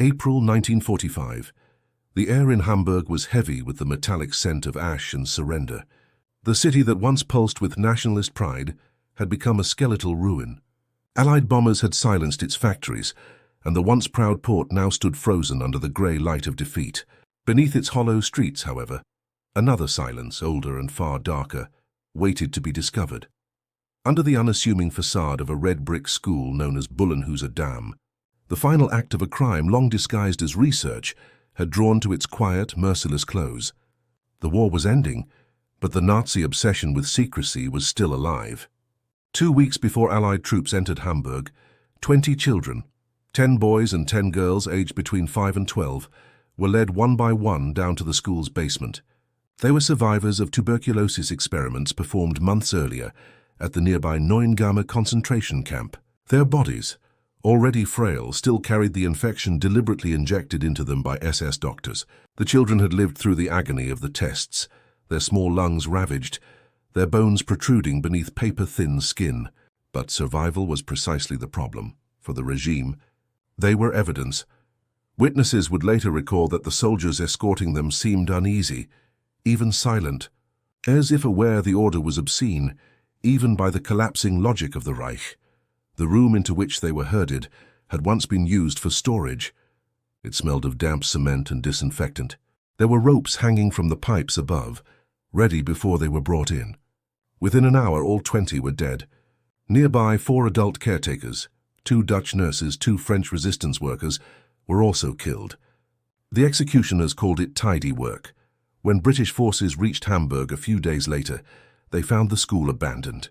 April 1945. The air in Hamburg was heavy with the metallic scent of ash and surrender. The city that once pulsed with nationalist pride had become a skeletal ruin. Allied bombers had silenced its factories, and the once proud port now stood frozen under the grey light of defeat. Beneath its hollow streets, however, another silence, older and far darker, waited to be discovered. Under the unassuming facade of a red brick school known as Bullenhuser Damm, the final act of a crime long disguised as research had drawn to its quiet, merciless close. The war was ending, but the Nazi obsession with secrecy was still alive. 2 weeks before Allied troops entered Hamburg, 20 children, 10 boys and 10 girls aged between 5 and 12, were led one by one down to the school's basement. They were survivors of tuberculosis experiments performed months earlier at the nearby Nuremberg concentration camp. Their bodies, already frail, still carried the infection deliberately injected into them by SS doctors. The children had lived through the agony of the tests, their small lungs ravaged, their bones protruding beneath paper-thin skin. But survival was precisely the problem. For the regime, they were evidence. Witnesses would later recall that the soldiers escorting them seemed uneasy, even silent, as if aware the order was obscene, even by the collapsing logic of the Reich. The room into which they were herded had once been used for storage. It smelled of damp cement and disinfectant. There were ropes hanging from the pipes above, ready before they were brought in. Within an hour, all 20 were dead. Nearby, 4 adult caretakers, 2 Dutch nurses, 2 French resistance workers, were also killed. The executioners called it tidy work. When British forces reached Hamburg a few days later, they found the school abandoned.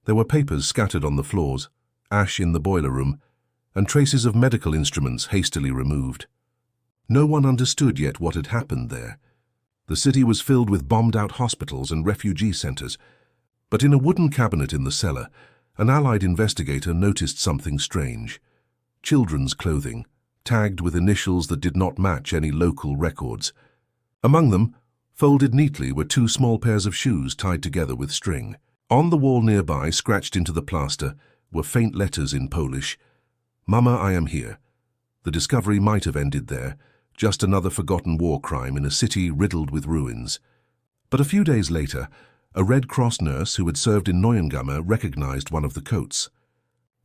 There were papers scattered on the floors, ash in the boiler room, and traces of medical instruments hastily removed. No one understood yet what had happened there. The city was filled with bombed-out hospitals and refugee centers, but in a wooden cabinet in the cellar, an Allied investigator noticed something strange. Children's clothing, tagged with initials that did not match any local records. Among them, folded neatly, were 2 small pairs of shoes tied together with string. On the wall nearby, scratched into the plaster, were faint letters in Polish. "Mama, I am here." The discovery might have ended there, just another forgotten war crime in a city riddled with ruins. But a few days later, a Red Cross nurse who had served in Nuremberg recognized one of the coats.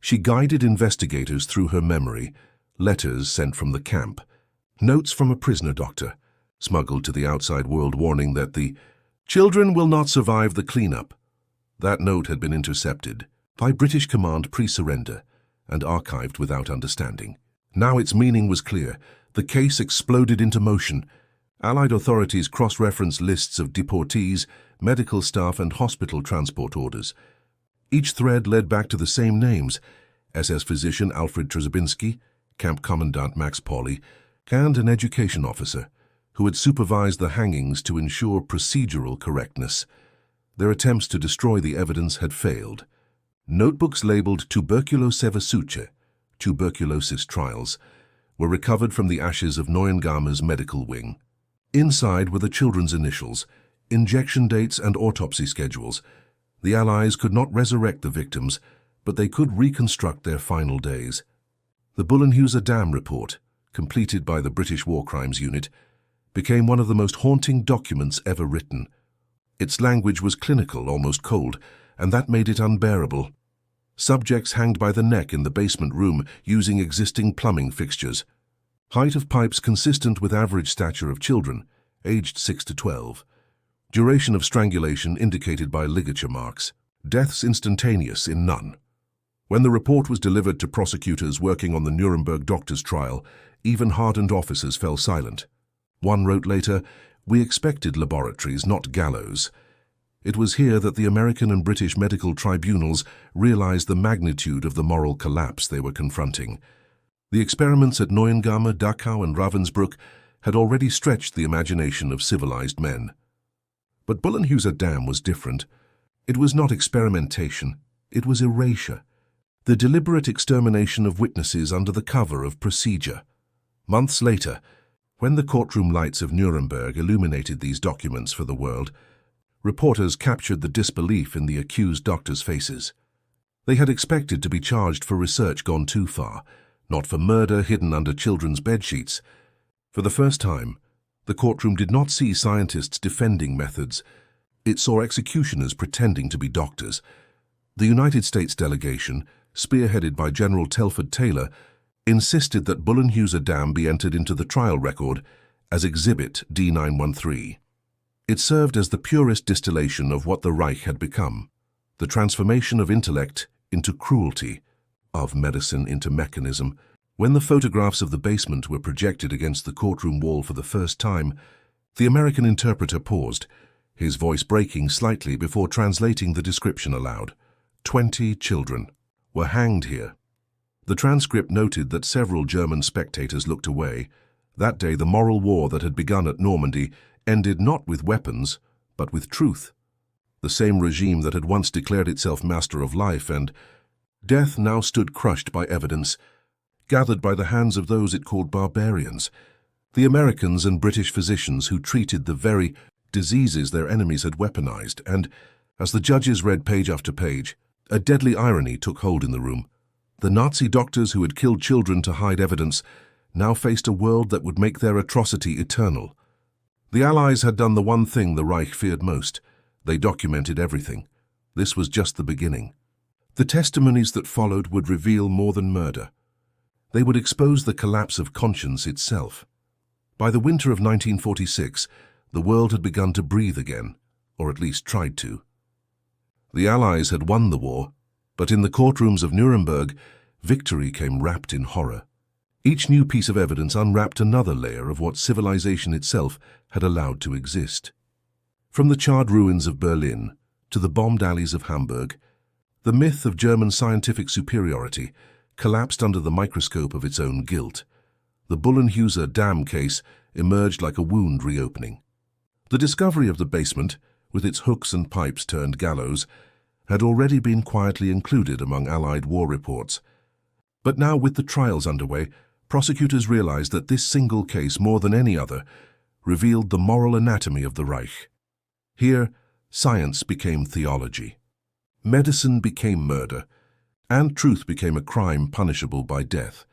She guided investigators through her memory, letters sent from the camp, notes from a prisoner doctor, smuggled to the outside world warning that the children will not survive the cleanup. That note had been intercepted by British command pre-surrender and archived without understanding. Now its meaning was clear. The case exploded into motion. Allied authorities cross-referenced lists of deportees, medical staff and hospital transport orders. Each thread led back to the same names: SS physician Alfred Trzebinski, Camp Commandant Max Pauli, and an education officer who had supervised the hangings to ensure procedural correctness. Their attempts to destroy the evidence had failed. Notebooks labeled tuberculosis, tuberculosis trials, were recovered from the ashes of Nuremberg's medical wing. Inside were the children's initials, injection dates and autopsy schedules. The Allies could not resurrect the victims, but they could reconstruct their final days. The Bullenhuser Damm report, completed by the British War Crimes Unit, became one of the most haunting documents ever written. Its language was clinical, almost cold, and that made it unbearable. Subjects hanged by the neck in the basement room using existing plumbing fixtures. Height of pipes consistent with average stature of children, aged 6 to 12. Duration of strangulation indicated by ligature marks. Deaths instantaneous in none. When the report was delivered to prosecutors working on the Nuremberg doctors' trial, even hardened officers fell silent. One wrote later, "We expected laboratories, not gallows." It was here that the American and British medical tribunals realized the magnitude of the moral collapse they were confronting. The experiments at Nuremberg, Dachau and Ravensbrück had already stretched the imagination of civilized men. But Bullenhuser Damm was different. It was not experimentation, it was erasure. The deliberate extermination of witnesses under the cover of procedure. Months later, when the courtroom lights of Nuremberg illuminated these documents for the world, reporters captured the disbelief in the accused doctors' faces. They had expected to be charged for research gone too far, not for murder hidden under children's bedsheets. For the first time, the courtroom did not see scientists defending methods. It saw executioners pretending to be doctors. The United States delegation, spearheaded by General Telford Taylor, insisted that Bullenhuser Damm be entered into the trial record as Exhibit D913. It served as the purest distillation of what the Reich had become, the transformation of intellect into cruelty, of medicine into mechanism. When the photographs of the basement were projected against the courtroom wall for the first time, the American interpreter paused, his voice breaking slightly before translating the description aloud. 20 children were hanged here. The transcript noted that several German spectators looked away. That day, the moral war that had begun at Normandy ended not with weapons, but with truth. The same regime that had once declared itself master of life and death now stood crushed by evidence, gathered by the hands of those it called barbarians, the Americans and British physicians who treated the very diseases their enemies had weaponized. And, as the judges read page after page, a deadly irony took hold in the room. The Nazi doctors who had killed children to hide evidence now faced a world that would make their atrocity eternal. The Allies had done the one thing the Reich feared most. They documented everything. This was just the beginning. The testimonies that followed would reveal more than murder. They would expose the collapse of conscience itself. By the winter of 1946, the world had begun to breathe again, or at least tried to. The Allies had won the war, but in the courtrooms of Nuremberg, victory came wrapped in horror. Each new piece of evidence unwrapped another layer of what civilization itself had allowed to exist. From the charred ruins of Berlin to the bombed alleys of Hamburg, the myth of German scientific superiority collapsed under the microscope of its own guilt. The Bullenhuser Damm case emerged like a wound reopening. The discovery of the basement, with its hooks and pipes turned gallows, had already been quietly included among Allied war reports. But now, with the trials underway, prosecutors realized that this single case, more than any other, revealed the moral anatomy of the Reich. Here, science became theology. Medicine became murder, and truth became a crime punishable by death.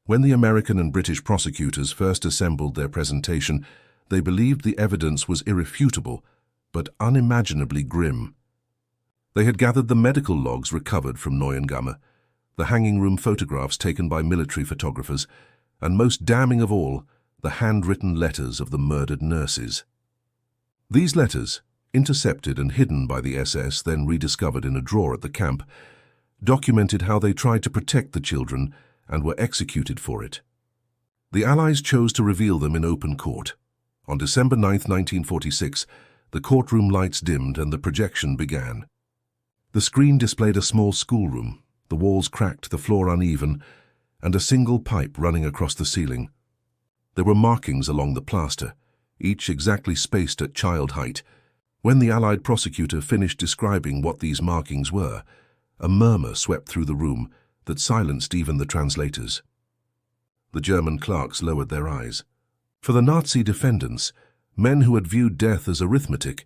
When the American and British prosecutors first assembled their presentation, they believed the evidence was irrefutable, but unimaginably grim. They had gathered the medical logs recovered from Nuremberg, the hanging room photographs taken by military photographers, and most damning of all, the handwritten letters of the murdered nurses. These letters, intercepted and hidden by the SS, then rediscovered in a drawer at the camp, documented how they tried to protect the children and were executed for it. The Allies chose to reveal them in open court. On December 9, 1946, the courtroom lights dimmed and the projection began. The screen displayed a small schoolroom, the walls cracked, the floor uneven, and a single pipe running across the ceiling. There were markings along the plaster, each exactly spaced at child height. When the Allied prosecutor finished describing what these markings were, a murmur swept through the room that silenced even the translators. The German clerks lowered their eyes. For the Nazi defendants, men who had viewed death as arithmetic,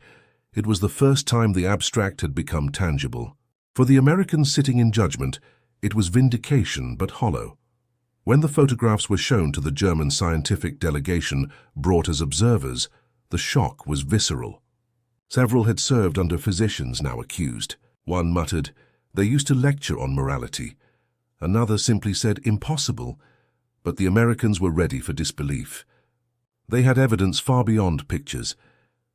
it was the first time the abstract had become tangible. For the Americans sitting in judgment, it was vindication but hollow. When the photographs were shown to the German scientific delegation brought as observers, the shock was visceral. Several had served under physicians now accused. One muttered, "They used to lecture on morality." Another simply said, "Impossible." But the Americans were ready for disbelief. They had evidence far beyond pictures.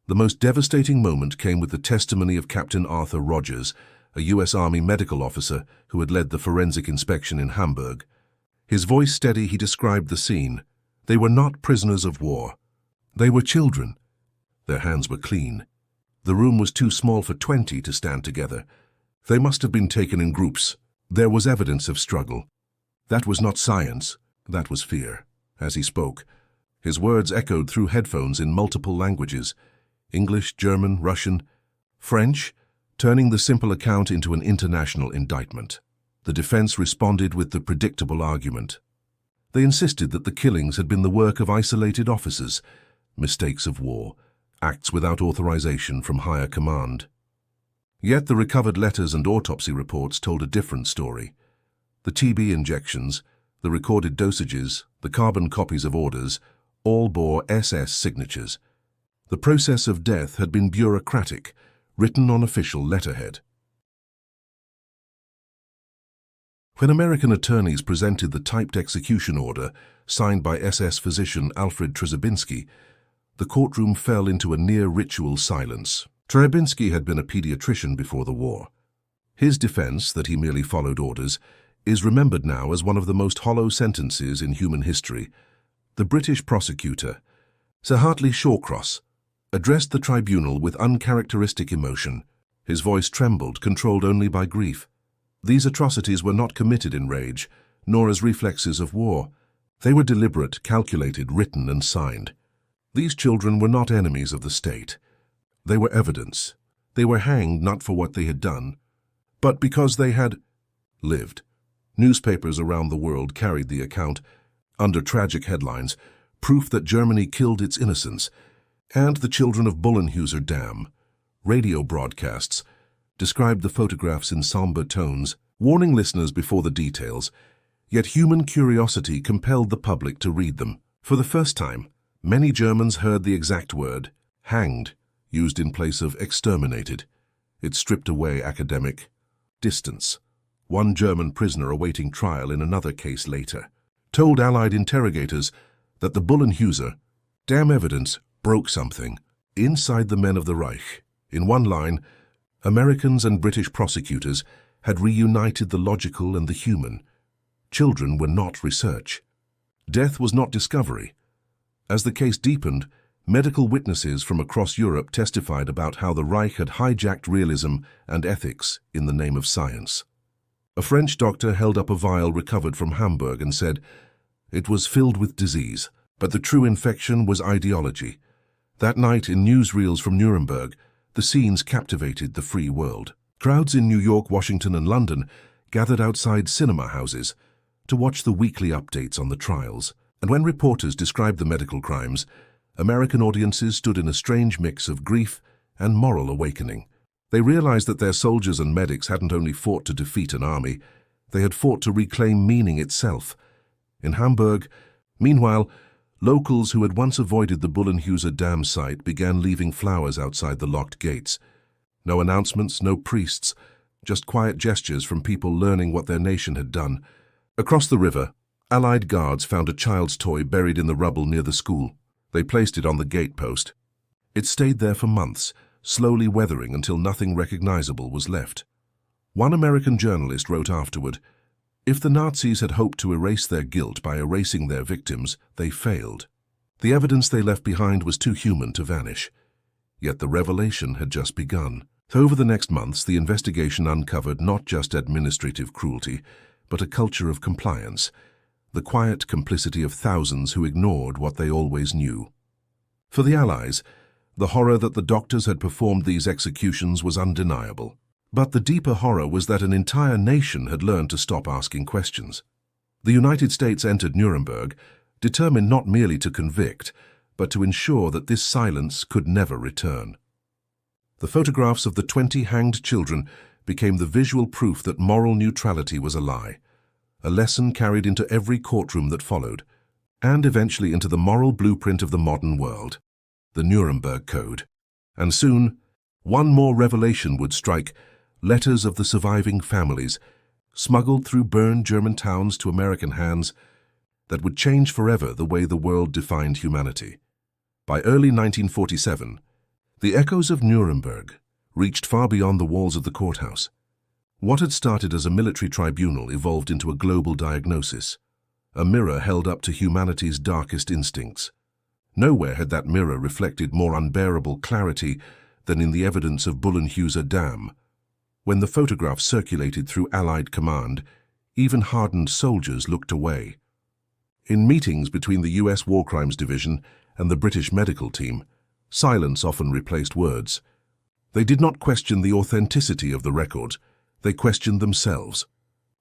The most devastating moment came with the testimony of Captain Arthur Rogers, a U.S. Army medical officer who had led the forensic inspection in Hamburg. His voice steady, he described the scene. They were not prisoners of war. They were children. Their hands were clean. The room was too small for 20 to stand together. They must have been taken in groups. There was evidence of struggle. That was not science, that was fear. As he spoke, his words echoed through headphones in multiple languages, English, German, Russian, French, turning the simple account into an international indictment. The defense responded with the predictable argument. They insisted that the killings had been the work of isolated officers, mistakes of war, acts without authorization from higher command. Yet the recovered letters and autopsy reports told a different story. The TB injections, The recorded dosages, the carbon copies of orders, all bore SS signatures. The process of death had been bureaucratic, written on official letterhead. When American attorneys presented the typed execution order, signed by SS physician Alfred Trzebinski, the courtroom fell into a near-ritual silence. Trzebinski had been a pediatrician before the war. His defense, that he merely followed orders, is remembered now as one of the most hollow sentences in human history. The British prosecutor, Sir Hartley Shawcross, addressed the tribunal with uncharacteristic emotion. His voice trembled, controlled only by grief. These atrocities were not committed in rage, nor as reflexes of war. They were deliberate, calculated, written and signed. These children were not enemies of the state. They were evidence. They were hanged not for what they had done, but because they had lived. Newspapers around the world carried the account, under tragic headlines, proof that Germany killed its innocents, and the children of Bullenhuser Damm. Radio broadcasts described the photographs in somber tones, warning listeners before the details, yet human curiosity compelled the public to read them. For the first time, many Germans heard the exact word, hanged, used in place of exterminated. It stripped away academic distance. One German prisoner awaiting trial in another case later told Allied interrogators that the Bullenhuser Damm evidence broke something inside the men of the Reich. In one line, Americans and British prosecutors had reunited the logical and the human. Children were not research. Death was not discovery. As the case deepened, medical witnesses from across Europe testified about how the Reich had hijacked realism and ethics in the name of science. A French doctor held up a vial recovered from Hamburg and said, "It was filled with disease, but the true infection was ideology." That night in newsreels from Nuremberg, the scenes captivated the free world. Crowds in New York, Washington, and London gathered outside cinema houses to watch the weekly updates on the trials. And when reporters described the medical crimes, American audiences stood in a strange mix of grief and moral awakening. They realized that their soldiers and medics hadn't only fought to defeat an army, they had fought to reclaim meaning itself. In Hamburg, meanwhile, locals who had once avoided the Bullenhuser Damm site began leaving flowers outside the locked gates. No announcements, no priests, just quiet gestures from people learning what their nation had done. Across the river, Allied guards found a child's toy buried in the rubble near the school. They placed it on the gate post. It stayed there for months, slowly weathering until nothing recognizable was left. One American journalist wrote afterward, "If the Nazis had hoped to erase their guilt by erasing their victims, they failed. The evidence they left behind was too human to vanish. Yet the revelation had just begun." Over the next months, the investigation uncovered not just administrative cruelty, but a culture of compliance, the quiet complicity of thousands who ignored what they always knew. For the Allies, the horror that the doctors had performed these executions was undeniable. But the deeper horror was that an entire nation had learned to stop asking questions. The United States entered Nuremberg, determined not merely to convict, but to ensure that this silence could never return. The photographs of the 20 hanged children became the visual proof that moral neutrality was a lie, a lesson carried into every courtroom that followed, and eventually into the moral blueprint of the modern world, the Nuremberg Code. And soon, one more revelation would strike: letters of the surviving families, smuggled through burned German towns to American hands, that would change forever the way the world defined humanity. By early 1947, the echoes of Nuremberg reached far beyond the walls of the courthouse. What had started as a military tribunal evolved into a global diagnosis, a mirror held up to humanity's darkest instincts. Nowhere had that mirror reflected more unbearable clarity than in the evidence of Bullenhuser Damm. When the photographs circulated through Allied command, even hardened soldiers looked away. In meetings between the US War Crimes Division and the British medical team, silence often replaced words. They did not question the authenticity of the records, they questioned themselves.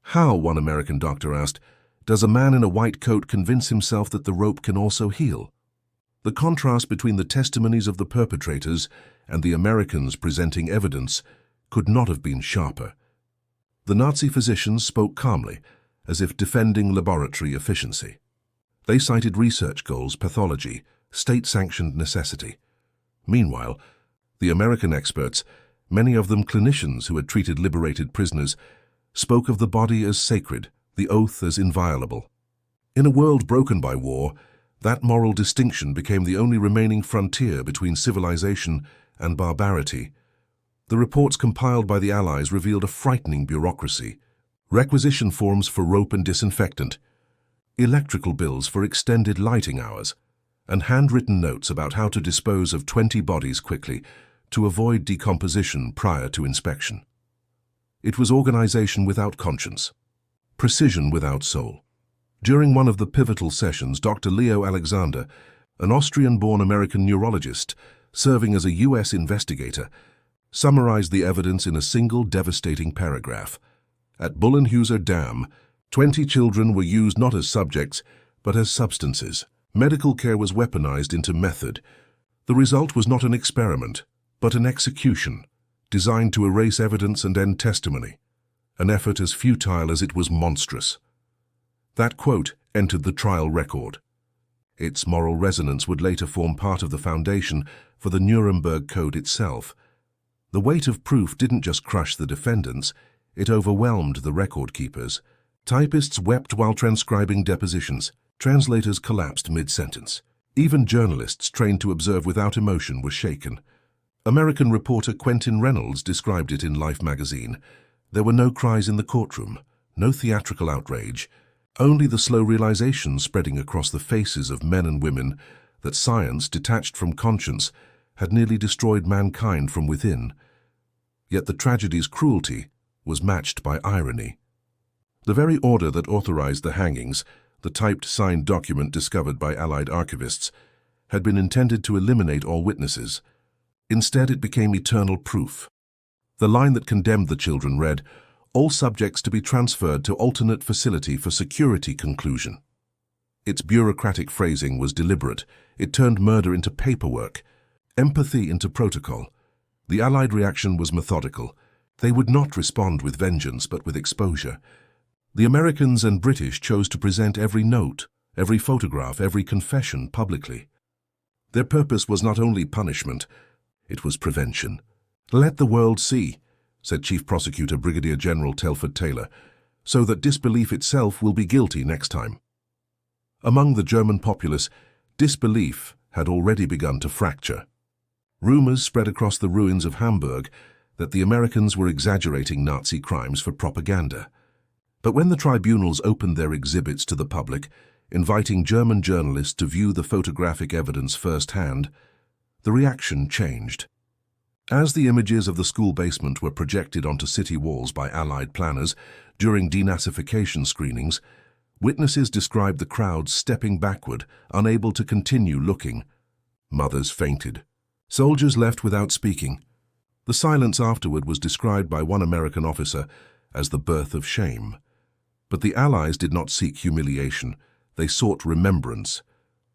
"How," one American doctor asked, "does a man in a white coat convince himself that the rope can also heal?" The contrast between the testimonies of the perpetrators and the Americans presenting evidence could not have been sharper. The Nazi physicians spoke calmly, as if defending laboratory efficiency. They cited research goals, pathology, state-sanctioned necessity. Meanwhile, the American experts, many of them clinicians who had treated liberated prisoners, spoke of the body as sacred, the oath as inviolable. In a world broken by war, that moral distinction became the only remaining frontier between civilization and barbarity. The reports compiled by the Allies revealed a frightening bureaucracy: requisition forms for rope and disinfectant, electrical bills for extended lighting hours, and handwritten notes about how to dispose of 20 bodies quickly to avoid decomposition prior to inspection. It was organization without conscience, precision without soul. During one of the pivotal sessions, Dr. Leo Alexander, an Austrian-born American neurologist serving as a U.S. investigator, summarized the evidence in a single devastating paragraph. At Bullenhuser Damm, 20 children were used not as subjects, but as substances. Medical care was weaponized into method. The result was not an experiment, but an execution, designed to erase evidence and end testimony, an effort as futile as it was monstrous. That quote entered the trial record. Its moral resonance would later form part of the foundation for the Nuremberg Code itself. The weight of proof didn't just crush the defendants, it overwhelmed the record keepers. Typists wept while transcribing depositions. Translators collapsed mid-sentence. Even journalists trained to observe without emotion were shaken. American reporter Quentin Reynolds described it in Life magazine. There were no cries in the courtroom, no theatrical outrage, only the slow realization spreading across the faces of men and women that science, detached from conscience, had nearly destroyed mankind from within. Yet the tragedy's cruelty was matched by irony. The very order that authorized the hangings, the typed signed document discovered by Allied archivists, had been intended to eliminate all witnesses. Instead, it became eternal proof. The line that condemned the children read, "All subjects to be transferred to alternate facility for security conclusion." Its bureaucratic phrasing was deliberate. It turned murder into paperwork, empathy into protocol. The Allied reaction was methodical. They would not respond with vengeance, but with exposure. The Americans and British chose to present every note, every photograph, every confession publicly. Their purpose was not only punishment, it was prevention. "Let the world see," said Chief Prosecutor Brigadier General Telford Taylor, "so that disbelief itself will be guilty next time." Among the German populace, disbelief had already begun to fracture. Rumors spread across the ruins of Hamburg that the Americans were exaggerating Nazi crimes for propaganda. But when the tribunals opened their exhibits to the public, inviting German journalists to view the photographic evidence firsthand, the reaction changed. As the images of the school basement were projected onto city walls by Allied planners during denazification screenings, witnesses described the crowd stepping backward, unable to continue looking. Mothers fainted. Soldiers left without speaking. The silence afterward was described by one American officer as the birth of shame. But the Allies did not seek humiliation. They sought remembrance.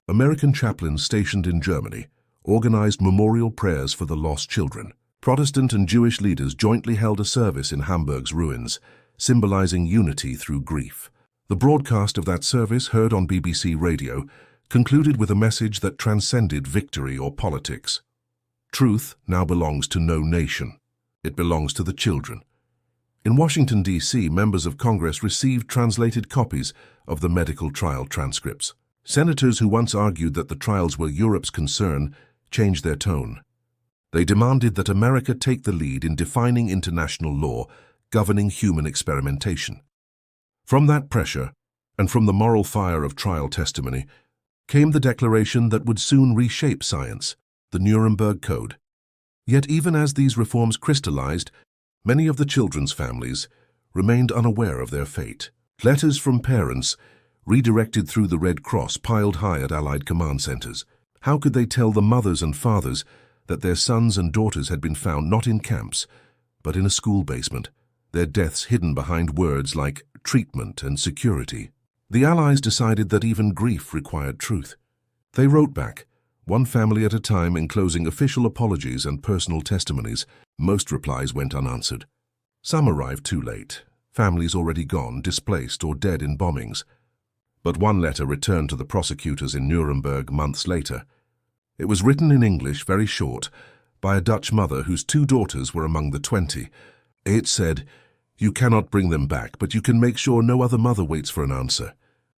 American chaplains stationed in Germany organized memorial prayers for the lost children. Protestant and Jewish leaders jointly held a service in Hamburg's ruins, symbolizing unity through grief. The broadcast of that service, heard on BBC radio, concluded with a message that transcended victory or politics. Truth now belongs to no nation. It belongs to the children. In Washington, D.C., members of Congress received translated copies of the medical trial transcripts. Senators who once argued that the trials were Europe's concern changed their tone. They demanded that America take the lead in defining international law governing human experimentation. From that pressure, and from the moral fire of trial testimony, came the declaration that would soon reshape science, the Nuremberg Code. Yet even as these reforms crystallized, many of the children's families remained unaware of their fate. Letters from parents, redirected through the Red Cross, piled high at Allied command centers. How could they tell the mothers and fathers that their sons and daughters had been found not in camps, but in a school basement, their deaths hidden behind words like treatment and security? The Allies decided that even grief required truth. They wrote back, one family at a time, enclosing official apologies and personal testimonies. Most replies went unanswered. Some arrived too late. families already gone, displaced or dead in bombings. But one letter returned to the prosecutors in Nuremberg months later. It was written in English, very short, by a Dutch mother whose 2 daughters were among the 20. It said, "You cannot bring them back, but you can make sure no other mother waits for an answer.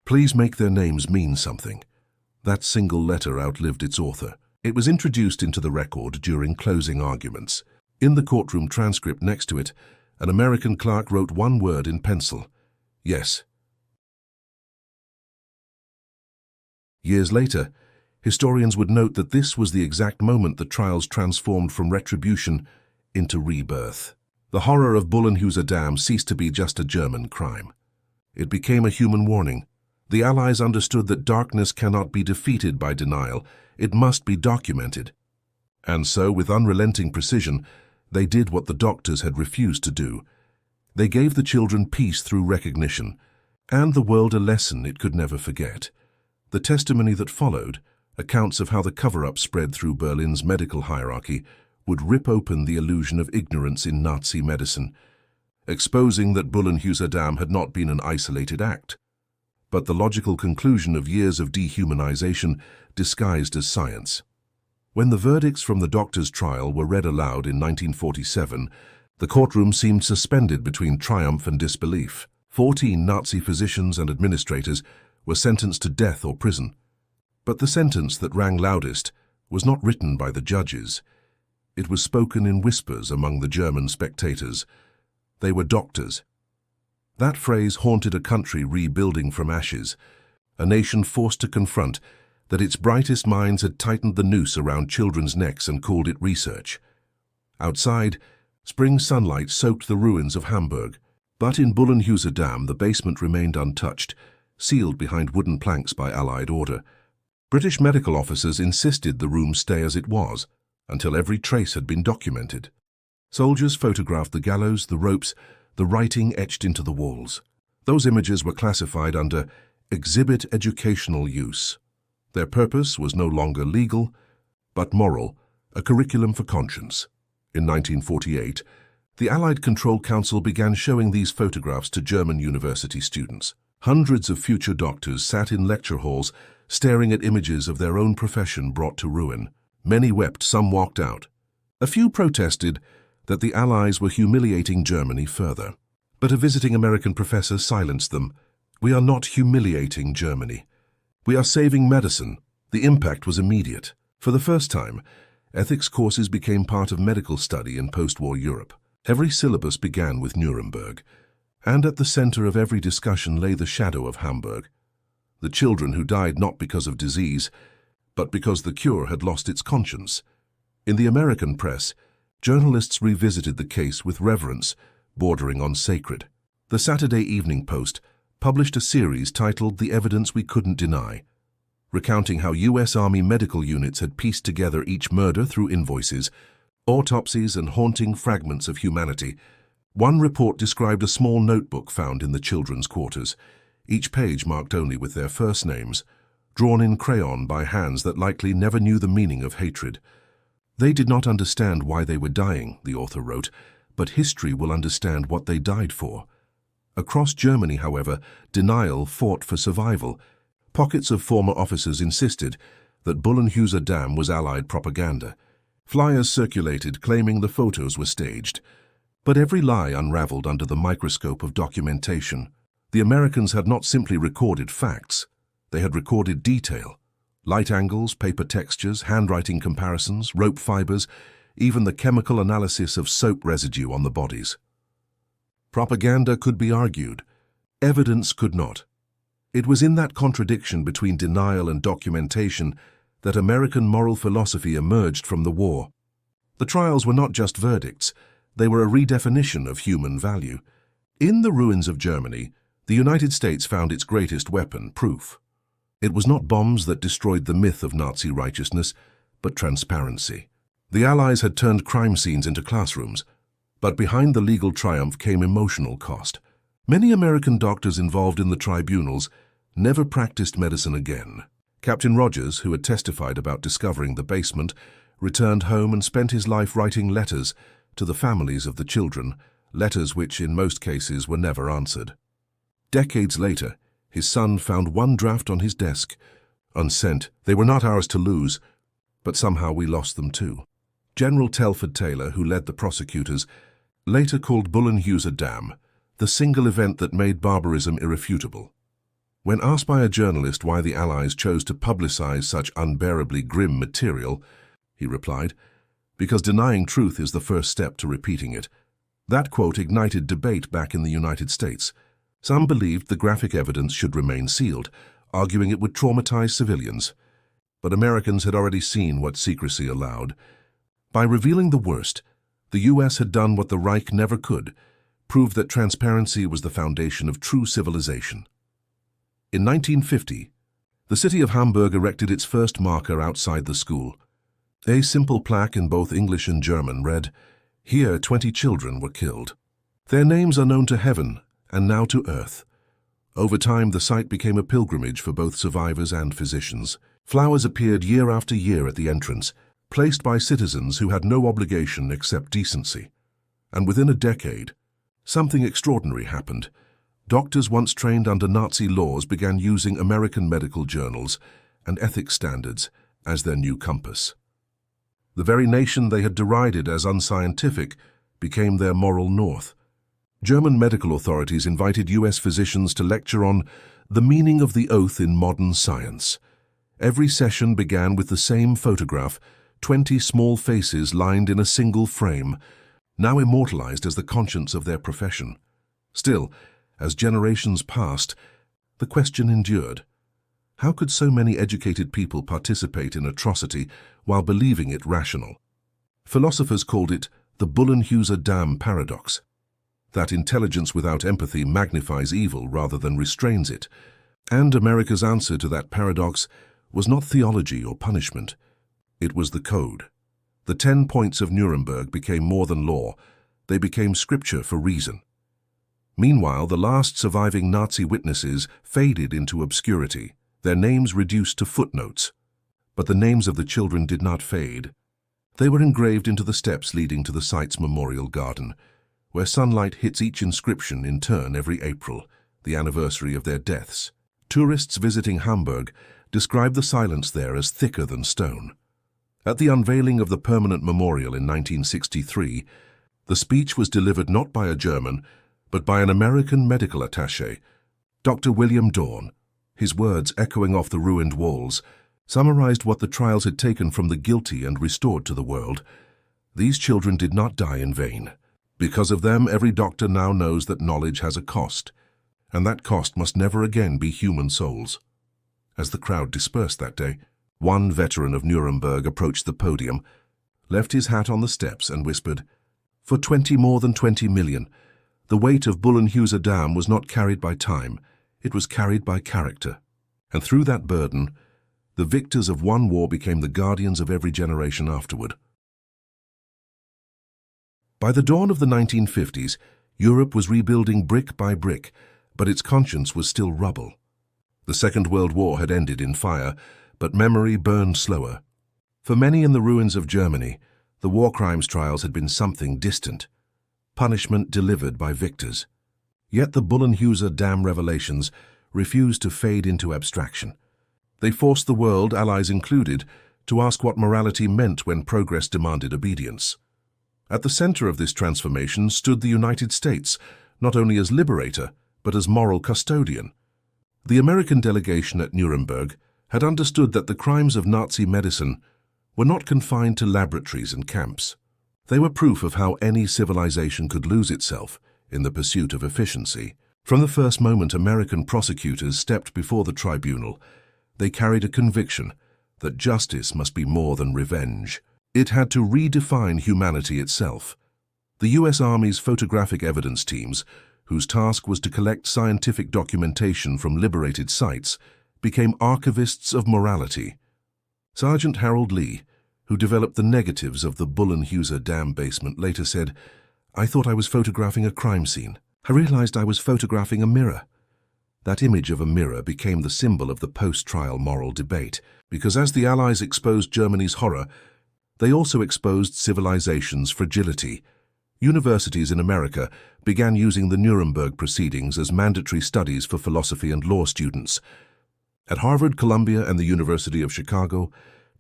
Please make their names mean something." That single letter outlived its author. It was introduced into the record during closing arguments. In the courtroom transcript next to it, an American clerk wrote one word in pencil: "Yes." Years later, historians would note that this was the exact moment the trials transformed from retribution into rebirth. The horror of Bullenhuser Damm ceased to be just a German crime. It became a human warning. The Allies understood that darkness cannot be defeated by denial. It must be documented. And so, with unrelenting precision, they did what the doctors had refused to do. They gave the children peace through recognition, and the world a lesson it could never forget. The testimony that followed, accounts of how the cover-up spread through Berlin's medical hierarchy, would rip open the illusion of ignorance in Nazi medicine, exposing that Bullenhuser Damm had not been an isolated act, but the logical conclusion of years of dehumanization disguised as science. When the verdicts from the doctors' trial were read aloud in 1947, the courtroom seemed suspended between triumph and disbelief. 14 Nazi physicians and administrators were sentenced to death or prison. But the sentence that rang loudest was not written by the judges. It was spoken in whispers among the German spectators. They were doctors. That phrase haunted a country rebuilding from ashes, a nation forced to confront that its brightest minds had tightened the noose around children's necks and called it research. Outside, spring sunlight soaked the ruins of Hamburg, but in Bullenhuser Damm the basement remained untouched, sealed behind wooden planks by Allied order. British medical officers insisted the room stay as it was, until every trace had been documented. Soldiers photographed the gallows, the ropes, the writing etched into the walls. Those images were classified under exhibit educational use. Their purpose was no longer legal, but moral, a curriculum for conscience. In 1948, the Allied Control Council began showing these photographs to German university students. Hundreds of future doctors sat in lecture halls, staring at images of their own profession brought to ruin. Many wept, some walked out. A few protested that the Allies were humiliating Germany further. But a visiting American professor silenced them. "We are not humiliating Germany. We are saving medicine." The impact was immediate. For the first time, ethics courses became part of medical study in post-war Europe. Every syllabus began with Nuremberg, and at the center of every discussion lay the shadow of Hamburg. The children who died not because of disease, but because the cure had lost its conscience. In the American press, journalists revisited the case with reverence, bordering on sacred. The Saturday Evening Post published a series titled "The Evidence We Couldn't Deny," recounting how U.S. Army medical units had pieced together each murder through invoices, autopsies, and haunting fragments of humanity. One report described a small notebook found in the children's quarters, each page marked only with their first names, drawn in crayon by hands that likely never knew the meaning of hatred. They did not understand why they were dying, the author wrote, but history will understand what they died for. Across Germany, however, denial fought for survival. Pockets of former officers insisted that Bullenhuser Damm was Allied propaganda. Flyers circulated claiming the photos were staged. But every lie unraveled under the microscope of documentation. The Americans had not simply recorded facts. They had recorded detail. Light angles, paper textures, handwriting comparisons, rope fibers, even the chemical analysis of soap residue on the bodies. Propaganda could be argued. Evidence could not. It was in that contradiction between denial and documentation that American moral philosophy emerged from the war. The trials were not just verdicts. They were a redefinition of human value. In the ruins of Germany, the United States found its greatest weapon, proof. It was not bombs that destroyed the myth of Nazi righteousness, but transparency. The Allies had turned crime scenes into classrooms, but behind the legal triumph came emotional cost. Many American doctors involved in the tribunals never practiced medicine again. Captain Rogers, who had testified about discovering the basement, returned home and spent his life writing letters to the families of the children, letters which in most cases were never answered. Decades later, his son found one draft on his desk, unsent. They were not ours to lose, but somehow we lost them too. General Telford Taylor, who led the prosecutors, later called Bullenhuser Damm the single event that made barbarism irrefutable. When asked by a journalist why the Allies chose to publicize such unbearably grim material, he replied, "Because denying truth is the first step to repeating it." That quote ignited debate back in the United States. Some believed the graphic evidence should remain sealed, arguing it would traumatize civilians. But Americans had already seen what secrecy allowed. By revealing the worst, the U.S. had done what the Reich never could, prove that transparency was the foundation of true civilization. In 1950, the city of Hamburg erected its first marker outside the school. A simple plaque in both English and German read, "Here 20 children were killed. Their names are known to heaven and now to earth." Over time, the site became a pilgrimage for both survivors and physicians. Flowers appeared year after year at the entrance, placed by citizens who had no obligation except decency. And within a decade, something extraordinary happened. Doctors once trained under Nazi laws began using American medical journals and ethics standards as their new compass. The very nation they had derided as unscientific became their moral north. German medical authorities invited U.S. physicians to lecture on the meaning of the oath in modern science. Every session began with the same photograph, 20 small faces lined in a single frame, now immortalized as the conscience of their profession. Still, as generations passed, the question endured. How could so many educated people participate in atrocity while believing it rational? Philosophers called it the Bullenhuser Damm paradox. That intelligence without empathy magnifies evil rather than restrains it. And America's answer to that paradox was not theology or punishment. It was the code. The 10 points of Nuremberg became more than law. They became scripture for reason. Meanwhile, the last surviving Nazi witnesses faded into obscurity, their names reduced to footnotes. But the names of the children did not fade. They were engraved into the steps leading to the site's memorial garden, where sunlight hits each inscription in turn every April, the anniversary of their deaths. Tourists visiting Hamburg describe the silence there as thicker than stone. At the unveiling of the permanent memorial in 1963, the speech was delivered not by a German, but by an American medical attaché, Dr. William Dorn. His words, echoing off the ruined walls, summarized what the trials had taken from the guilty and restored to the world. These children did not die in vain. Because of them, every doctor now knows that knowledge has a cost, and that cost must never again be human souls. As the crowd dispersed that day, one veteran of Nuremberg approached the podium, left his hat on the steps and whispered, "For more than 20 million, the weight of Bullenhuser Damm was not carried by time, it was carried by character. And through that burden, the victors of one war became the guardians of every generation afterward." By the dawn of the 1950s, Europe was rebuilding brick by brick, but its conscience was still rubble. The Second World War had ended in fire, but memory burned slower. For many in the ruins of Germany, the war crimes trials had been something distant, punishment delivered by victors. Yet the Bullenhuser Damm revelations refused to fade into abstraction. They forced the world, allies included, to ask what morality meant when progress demanded obedience. At the center of this transformation stood the United States, not only as liberator, but as moral custodian. The American delegation at Nuremberg had understood that the crimes of Nazi medicine were not confined to laboratories and camps. They were proof of how any civilization could lose itself in the pursuit of efficiency. From the first moment American prosecutors stepped before the tribunal, they carried a conviction that justice must be more than revenge. It had to redefine humanity itself. The U.S. Army's photographic evidence teams, whose task was to collect scientific documentation from liberated sites, became archivists of morality. Sergeant Harold Lee, who developed the negatives of the Bullenhuser Damm basement, later said, "I thought I was photographing a crime scene. I realized I was photographing a mirror." That image of a mirror became the symbol of the post-trial moral debate, because as the Allies exposed Germany's horror, they also exposed civilization's fragility. Universities in America began using the Nuremberg proceedings as mandatory studies for philosophy and law students. At Harvard, Columbia, and the University of Chicago,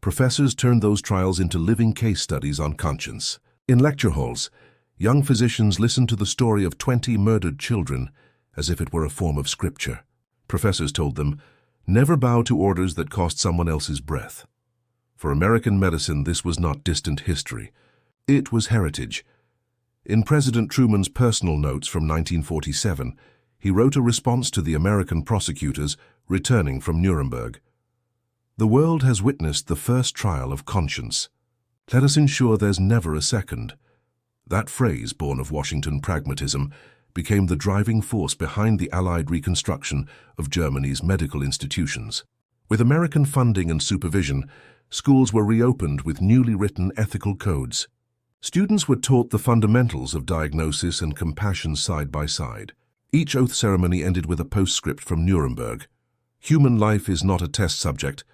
professors turned those trials into living case studies on conscience. In lecture halls, young physicians listened to the story of 20 murdered children as if it were a form of scripture. Professors told them, "Never bow to orders that cost someone else's breath." For American medicine, this was not distant history. It was heritage. In President Truman's personal notes from 1947, he wrote a response to the American prosecutors returning from Nuremberg. "The world has witnessed the first trial of conscience. Let us ensure there's never a second." That phrase, born of Washington pragmatism, became the driving force behind the Allied reconstruction of Germany's medical institutions. With American funding and supervision, schools were reopened with newly written ethical codes. Students were taught the fundamentals of diagnosis and compassion side by side. Each oath ceremony ended with a postscript from Nuremberg. Human life is not a test subject,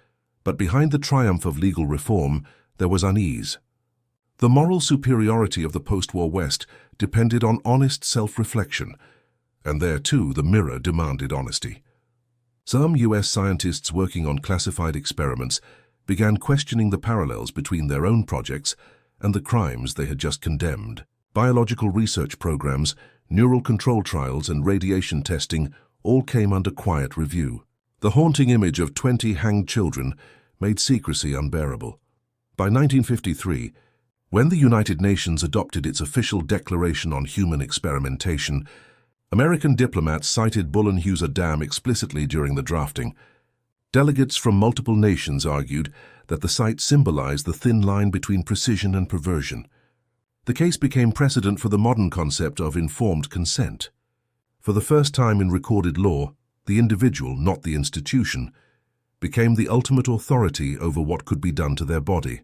but behind the triumph of legal reform, there was unease. The moral superiority of the post-war West depended on honest self-reflection, and there too the mirror demanded honesty. Some U.S. scientists working on classified experiments began questioning the parallels between their own projects and the crimes they had just condemned. Biological research programs, neural control trials, and radiation testing all came under quiet review. The haunting image of 20 hanged children made secrecy unbearable. By 1953, when the United Nations adopted its official Declaration on Human Experimentation, American diplomats cited Bullenhuser Damm explicitly during the drafting. Delegates from multiple nations argued that the site symbolized the thin line between precision and perversion. The case became precedent for the modern concept of informed consent. For the first time in recorded law, the individual, not the institution, became the ultimate authority over what could be done to their body.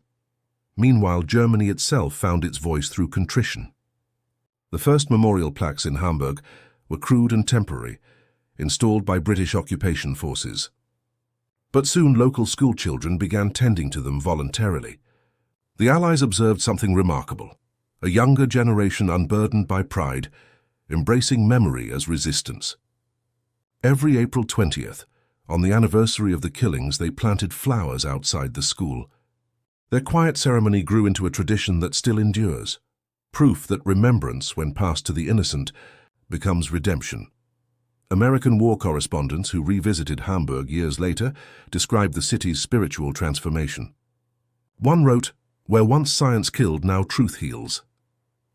Meanwhile, Germany itself found its voice through contrition. The first memorial plaques in Hamburg were crude and temporary, installed by British occupation forces. But soon local schoolchildren began tending to them voluntarily. The Allies observed something remarkable: a younger generation unburdened by pride, embracing memory as resistance. Every April 20th, on the anniversary of the killings, they planted flowers outside the school. Their quiet ceremony grew into a tradition that still endures, proof that remembrance, when passed to the innocent, becomes redemption. American war correspondents who revisited Hamburg years later described the city's spiritual transformation. One wrote, "Where once science killed, now truth heals."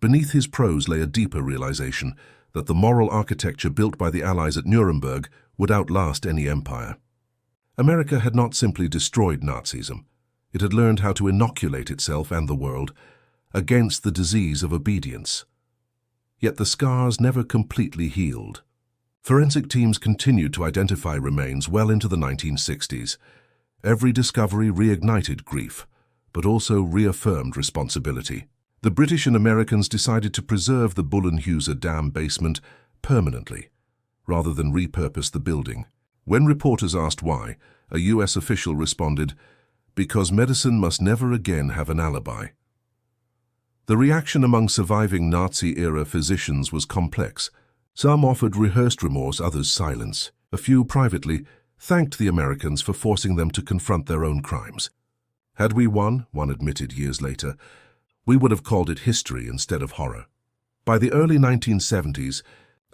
Beneath his prose lay a deeper realization that the moral architecture built by the Allies at Nuremberg would outlast any empire. America had not simply destroyed Nazism. It had learned how to inoculate itself and the world against the disease of obedience. Yet the scars never completely healed. Forensic teams continued to identify remains well into the 1960s. Every discovery reignited grief, but also reaffirmed responsibility. The British and Americans decided to preserve the Bullenhuser Damm basement permanently, rather than repurpose the building. When reporters asked why, a U.S. official responded, "Because medicine must never again have an alibi." The reaction among surviving Nazi-era physicians was complex. Some offered rehearsed remorse, others silence. A few privately thanked the Americans for forcing them to confront their own crimes. "Had we won," one admitted years later, "we would have called it history instead of horror." By the early 1970s,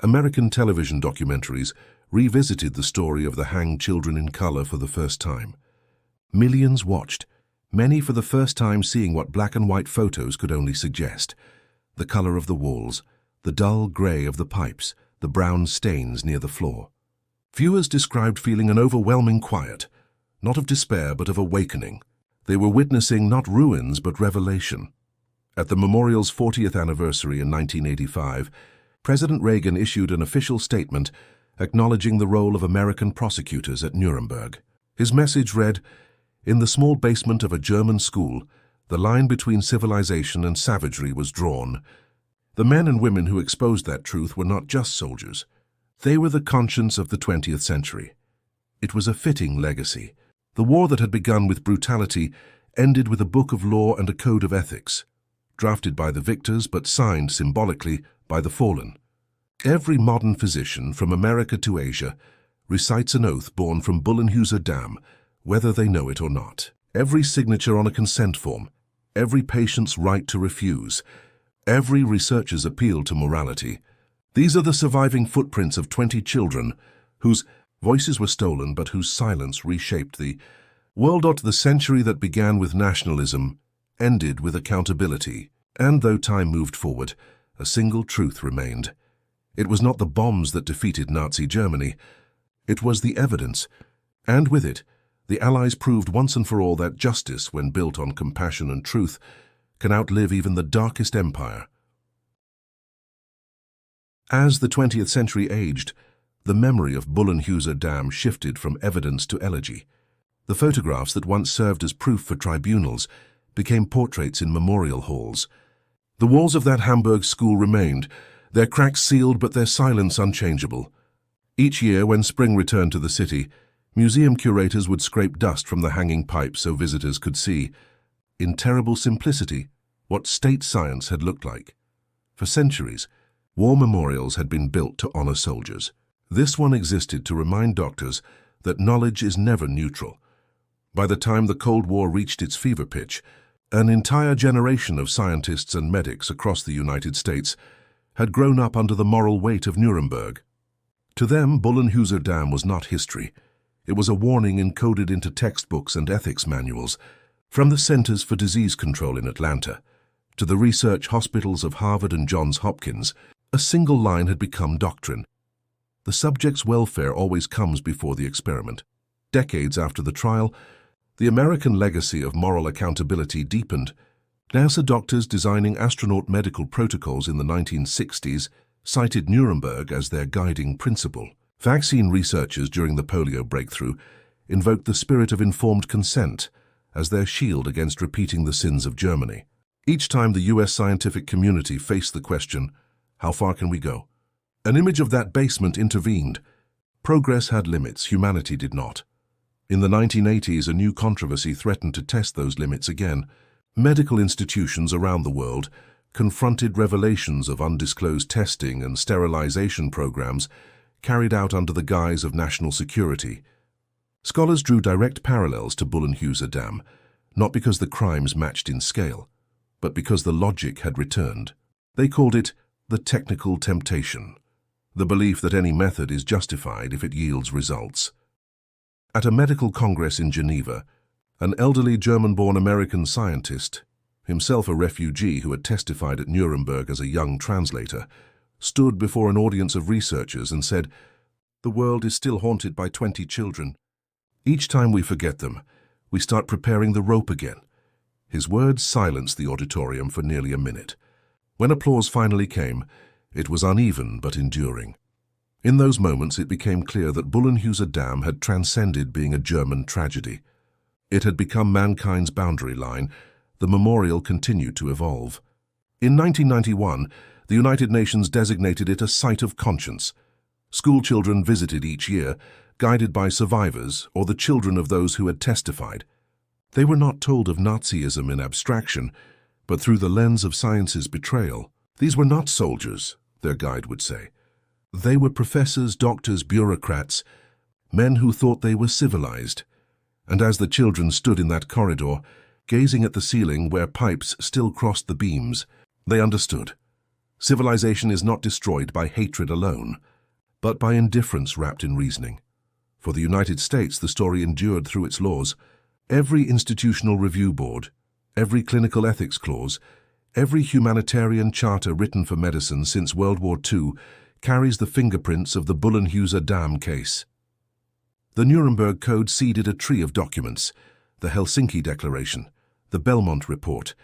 American television documentaries revisited the story of the hanged children in color for the first time. Millions watched, many for the first time seeing what black and white photos could only suggest: the color of the walls, the dull gray of the pipes, the brown stains near the floor. Viewers described feeling an overwhelming quiet, not of despair but of awakening. They were witnessing not ruins but revelation. At the memorial's 40th anniversary in 1985, President Reagan issued an official statement acknowledging the role of American prosecutors at Nuremberg. His message read, "In the small basement of a German school, the line between civilization and savagery was drawn. The men and women who exposed that truth were not just soldiers. They were the conscience of the 20th century. It was a fitting legacy. The war that had begun with brutality ended with a book of law and a code of ethics. drafted by the victors but signed symbolically by the fallen. Every modern physician, from America to Asia, recites an oath born from Bullenhuser Damm, whether they know it or not. Every signature on a consent form, every patient's right to refuse, every researcher's appeal to morality. These are the surviving footprints of 20 children whose voices were stolen but whose silence reshaped the world. The century that began with nationalism ended with accountability. And though time moved forward, a single truth remained. It was not the bombs that defeated Nazi Germany. It was the evidence. And with it, the Allies proved once and for all that justice, when built on compassion and truth, can outlive even the darkest empire. As the 20th century aged, the memory of Bullenhuser Damm shifted from evidence to elegy. The photographs that once served as proof for tribunals became portraits in memorial halls. The walls of that Hamburg school remained, their cracks sealed but their silence unchangeable. Each year, when spring returned to the city, museum curators would scrape dust from the hanging pipes so visitors could see, in terrible simplicity, what state science had looked like. For centuries, war memorials had been built to honor soldiers. This one existed to remind doctors that knowledge is never neutral. By the time the Cold War reached its fever pitch, an entire generation of scientists and medics across the United States had grown up under the moral weight of Nuremberg. To them, Bullenhuser Damm was not history. It was a warning encoded into textbooks and ethics manuals, from the Centers for Disease Control in Atlanta to the research hospitals of Harvard and Johns Hopkins. A single line had become doctrine. The subject's welfare always comes before the experiment. Decades after the trial, the American legacy of moral accountability deepened. NASA doctors designing astronaut medical protocols in the 1960s cited Nuremberg as their guiding principle. Vaccine researchers during the polio breakthrough invoked the spirit of informed consent as their shield against repeating the sins of Germany. Each time the U.S. scientific community faced the question, how far can we go? An image of that basement intervened. Progress had limits, humanity did not. In the 1980s, a new controversy threatened to test those limits again. Medical institutions around the world confronted revelations of undisclosed testing and sterilization programs carried out under the guise of national security. Scholars drew direct parallels to Bullenhuser Damm, not because the crimes matched in scale, but because the logic had returned. They called it the technical temptation, the belief that any method is justified if it yields results. At a medical congress in Geneva, an elderly German-born American scientist, himself a refugee who had testified at Nuremberg as a young translator, stood before an audience of researchers and said, "The world is still haunted by 20 children. Each time we forget them, we start preparing the rope again." His words silenced the auditorium for nearly a minute. When applause finally came, it was uneven but enduring. In those moments, it became clear that Bullenhuser Damm had transcended being a German tragedy. It had become mankind's boundary line. The memorial continued to evolve. In 1991, the United Nations designated it a site of conscience. School children visited each year, guided by survivors or the children of those who had testified. They were not told of Nazism in abstraction, but through the lens of science's betrayal. These were not soldiers, their guide would say. They were professors, doctors, bureaucrats, men who thought they were civilized. And as the children stood in that corridor, gazing at the ceiling where pipes still crossed the beams, they understood. Civilization is not destroyed by hatred alone, but by indifference wrapped in reasoning. For the United States, the story endured through its laws. Every institutional review board, every clinical ethics clause, every humanitarian charter written for medicine since World War II carries the fingerprints of the Bullenhuser Damm case. The Nuremberg Code seeded a tree of documents: the Helsinki Declaration, the Belmont Report,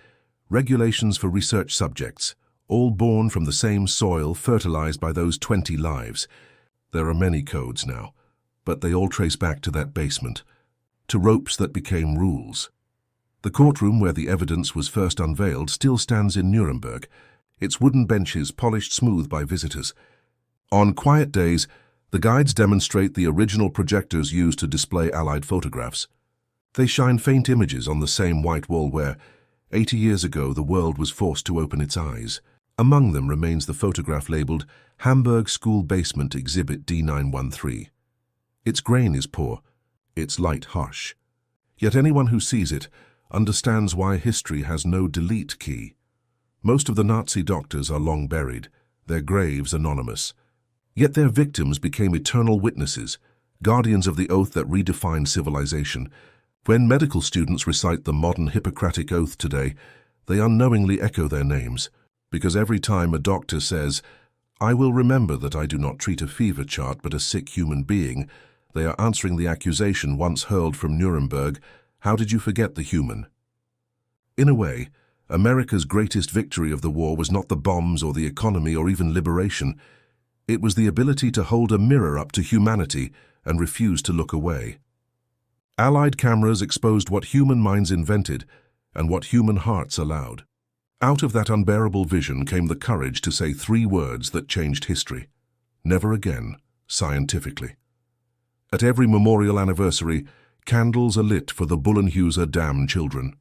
regulations for research subjects, all born from the same soil fertilized by those 20 lives. There are many codes now, but they all trace back to that basement, to ropes that became rules. The courtroom where the evidence was first unveiled still stands in Nuremberg, its wooden benches polished smooth by visitors. On quiet days, the guides demonstrate the original projectors used to display Allied photographs. They shine faint images on the same white wall where, 80 years ago, the world was forced to open its eyes. Among them remains the photograph labeled Hamburg School Basement Exhibit D913. Its grain is poor, its light harsh. Yet anyone who sees it understands why history has no delete key. Most of the Nazi doctors are long buried, their graves anonymous. Yet their victims became eternal witnesses, guardians of the oath that redefined civilization. When medical students recite the modern Hippocratic Oath today, they unknowingly echo their names, because every time a doctor says, "I will remember that I do not treat a fever chart but a sick human being," they are answering the accusation once hurled from Nuremberg, "How did you forget the human?" In a way, America's greatest victory of the war was not the bombs or the economy or even liberation. It was the ability to hold a mirror up to humanity and refuse to look away. Allied cameras exposed what human minds invented and what human hearts allowed. Out of that unbearable vision came the courage to say 3 words that changed history. Never again, scientifically. At every memorial anniversary, candles are lit for the Bullenhuser Damm children.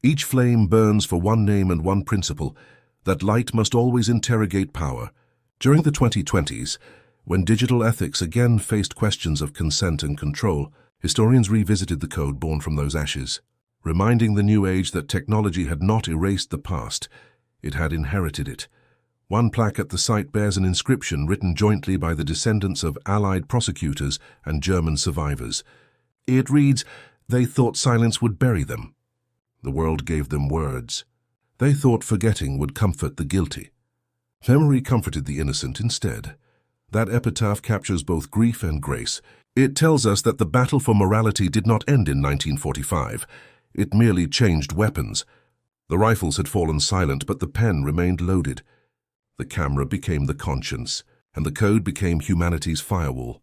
Each flame burns for one name and one principle, that light must always interrogate power. During the 2020s, when digital ethics again faced questions of consent and control, historians revisited the code born from those ashes, reminding the new age that technology had not erased the past, it had inherited it. One plaque at the site bears an inscription written jointly by the descendants of Allied prosecutors and German survivors. It reads, "They thought silence would bury them. The world gave them words. They thought forgetting would comfort the guilty. Memory comforted the innocent instead." That epitaph captures both grief and grace. It tells us that the battle for morality did not end in 1945. It merely changed weapons. The rifles had fallen silent, but the pen remained loaded. The camera became the conscience, and the code became humanity's firewall.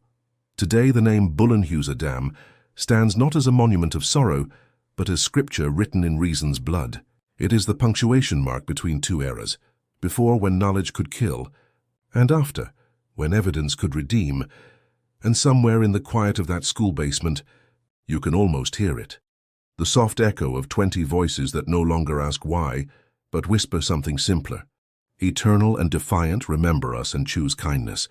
Today, the name Bullenhuser Damm stands not as a monument of sorrow, but as scripture written in reason's blood. It is the punctuation mark between 2 eras, before when knowledge could kill, and after when evidence could redeem. And somewhere in the quiet of that school basement, you can almost hear it. The soft echo of 20 voices that no longer ask why, but whisper something simpler. Eternal and defiant, remember us and choose kindness.